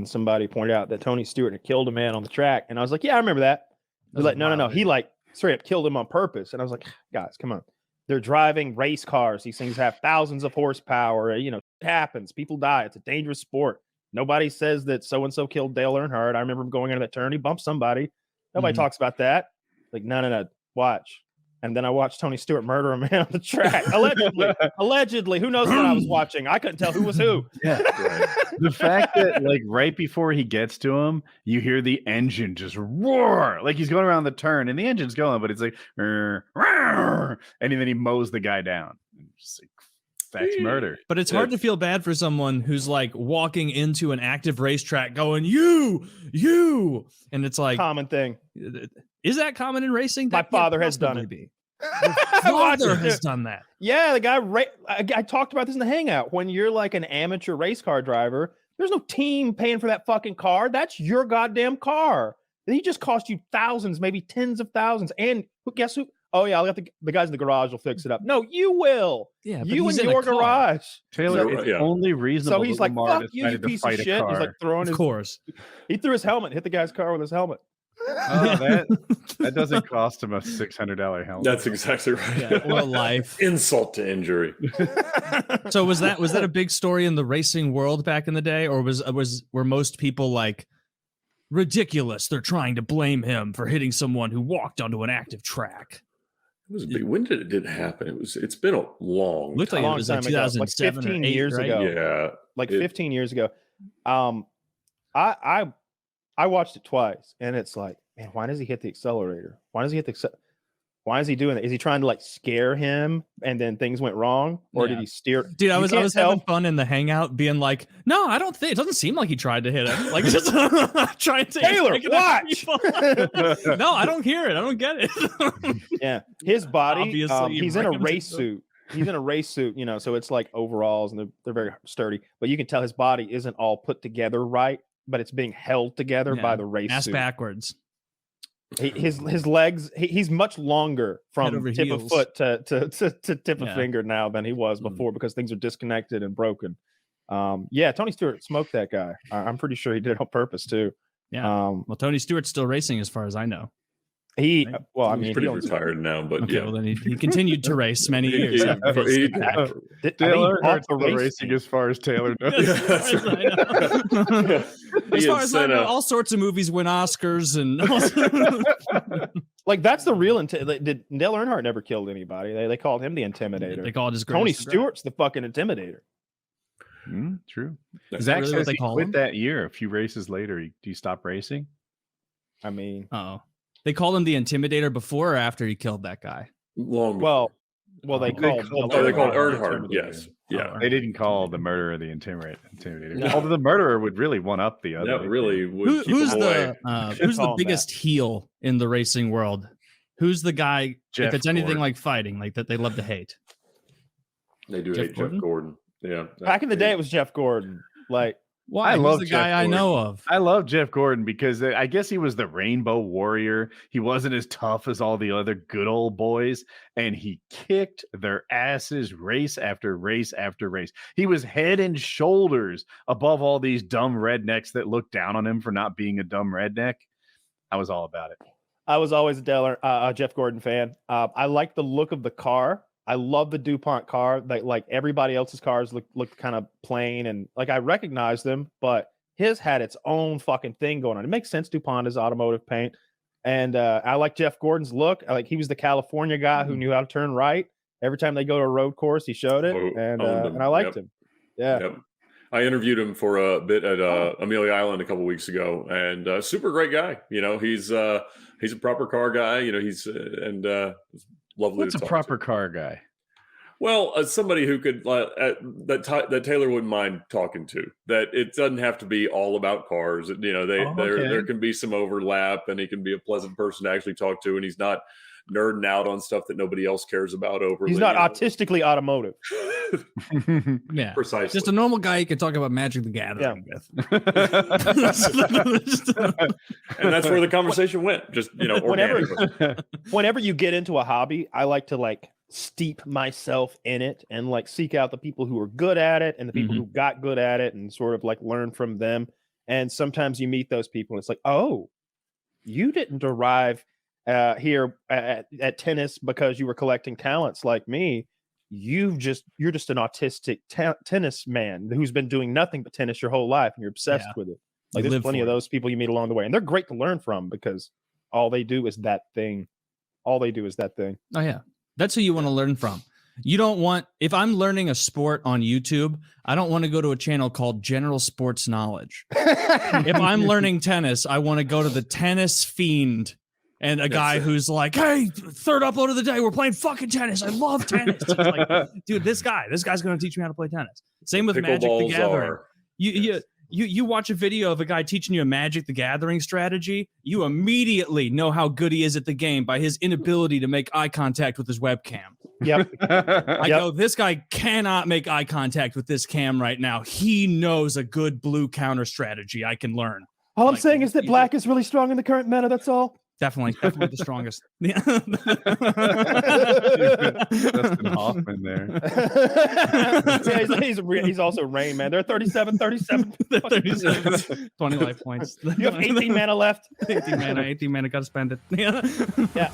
and somebody pointed out that Tony Stewart had killed a man on the track, and I was like, yeah, I remember that. They're like, no, he like straight up killed him on purpose, and I was like, guys, come on. They're driving race cars. These things have thousands of horsepower. You know, it happens. People die. It's a dangerous sport. Nobody says that so-and-so killed Dale Earnhardt. I remember him going into that turn. He bumped somebody. Nobody talks about that. Like, no. Watch. And then I watched Tony Stewart murder a man on the track. Allegedly. Who knows what I was watching? I couldn't tell who was who. Yeah. The fact that, like, right before he gets to him, you hear the engine just roar. Like, he's going around the turn, and the engine's going, but it's like, and then he mows the guy down. Just like, that's murder. But it's hard to feel bad for someone who's like walking into an active racetrack going, you, and it's like common thing. Is that common in racing? My father has done it. Father has done that. Yeah, the guy. I talked about this in the hangout. When you're like an amateur race car driver, there's no team paying for that fucking car. That's your goddamn car. He just cost you thousands, maybe tens of thousands. And guess who? Oh yeah, I'll let the guys in the garage will fix it up. No, you will. Yeah, you in your garage. Taylor, it's only reasonable. So he's like, "Fuck you, you piece of shit." He's like throwing his. Of course, he threw his helmet, hit the guy's car with his helmet. Oh, that doesn't cost him a $600 helmet. That's exactly right. Yeah, what life. Insult to injury. So was that a big story in the racing world back in the day, or were most people like ridiculous? They're trying to blame him for hitting someone who walked onto an active track. It was big. When did it happen? It's been a long. Looked like it was like 2007, like 15 or 8, years right? ago. Yeah, like 15 years ago. I watched it twice, and it's like, man, why does he hit the accelerator? Why does he hit the? Why is he doing that? Is he trying to like scare him, and then things went wrong, or did he steer? Dude, I was having fun in the hangout, being like, no, I don't think it doesn't seem like he tried to hit him. Like, just trying to Taylor, watch. No, I don't hear it. I don't get it. Yeah, his body. Obviously, he's in a race suit. He's in a race suit, you know, so it's like overalls, and they're very sturdy. But you can tell his body isn't all put together right, but it's being held together by the race ass suit. Backwards. His legs. He's much longer from tip heels. of foot to tip of finger now than he was before because things are disconnected and broken. Yeah, Tony Stewart smoked that guy. I'm pretty sure he did it on purpose too. Yeah. Well, Tony Stewart's still racing, as far as I know. He's pretty retired now, but okay, well then he continued to race many years. Dale Earnhardt's still racing as far as Taylor knows. As far as I know, all sorts of movies win Oscars and like that's the real intent. Did Dale Earnhardt never killed anybody? They called him the Intimidator. They called his Tony Stewart's the fucking Intimidator. True. Zach says really he quit that year. A few races later, do you stop racing? I mean, they called him the Intimidator before or after he killed that guy? Long before. Well, they called Earnhardt. Yes. Yeah. They didn't call the murderer the Intimidator. No. Although the murderer would really one up the other. That really would. Who's the biggest heel in the racing world? Who's the guy? If it's anything like fighting, like that, they love to hate. They do hate Jeff Gordon. Yeah. Back in the day, it was Jeff Gordon. Like, why? He's the guy I know of. I love Jeff Gordon because I guess he was the Rainbow Warrior. He wasn't as tough as all the other good old boys, and he kicked their asses race after race after race. He was head and shoulders above all these dumb rednecks that looked down on him for not being a dumb redneck. I was all about it. I was always a Jeff Gordon fan. I like the look of the car. I love the DuPont car. Like everybody else's cars looked kind of plain, and like I recognized them, but his had its own fucking thing going on. It makes sense. DuPont is automotive paint, and I like Jeff Gordon's look. He was the California guy who knew how to turn right. Every time they go to a road course, he showed it, and I liked him. Yeah. Yep. I interviewed him for a bit at Amelia Island a couple weeks ago, and super great guy. You know, he's a proper car guy. You know, he's lovely. What's a proper car guy? Well, somebody who could that Taylor wouldn't mind talking to. That it doesn't have to be all about cars. You know, there can be some overlap, and he can be a pleasant person to actually talk to, and he's not nerding out on stuff that nobody else cares about. Overly, he's not autistically automotive. Yeah, precisely. Just a normal guy you can talk about Magic the Gathering with. And that's where the conversation went. Just whenever you get into a hobby, I like to steep myself in it and seek out the people who are good at it and the people who got good at it and sort of learn from them. And sometimes you meet those people and it's like, oh, you didn't arrive here at tennis because you were collecting talents like me. You're just an autistic tennis man who's been doing nothing but tennis your whole life and you're obsessed with it. Like there's plenty of those people you meet along the way, and they're great to learn from because all they do is that thing. Oh yeah. That's who you want to learn from. You don't want, if I'm learning a sport on YouTube, I don't want to go to a channel called General Sports Knowledge. If I'm learning tennis, I want to go to the Tennis Fiend and a guy who's like, hey, third upload of the day, we're playing fucking tennis. I love tennis. It's like, dude, this guy's going to teach me how to play tennis. Same with Magic the Gathering. You watch a video of a guy teaching you a Magic the Gathering strategy, you immediately know how good he is at the game by his inability to make eye contact with his webcam. Yep. I go, this guy cannot make eye contact with this cam right now. He knows a good blue counter strategy I can learn. All I'm saying is that black is really strong in the current meta, that's all. Definitely the strongest. Dustin Hoffman there. He's also Rain Man. They're 37. 20 life points. You have 18 mana left. 18 mana. Got to spend it. Yeah.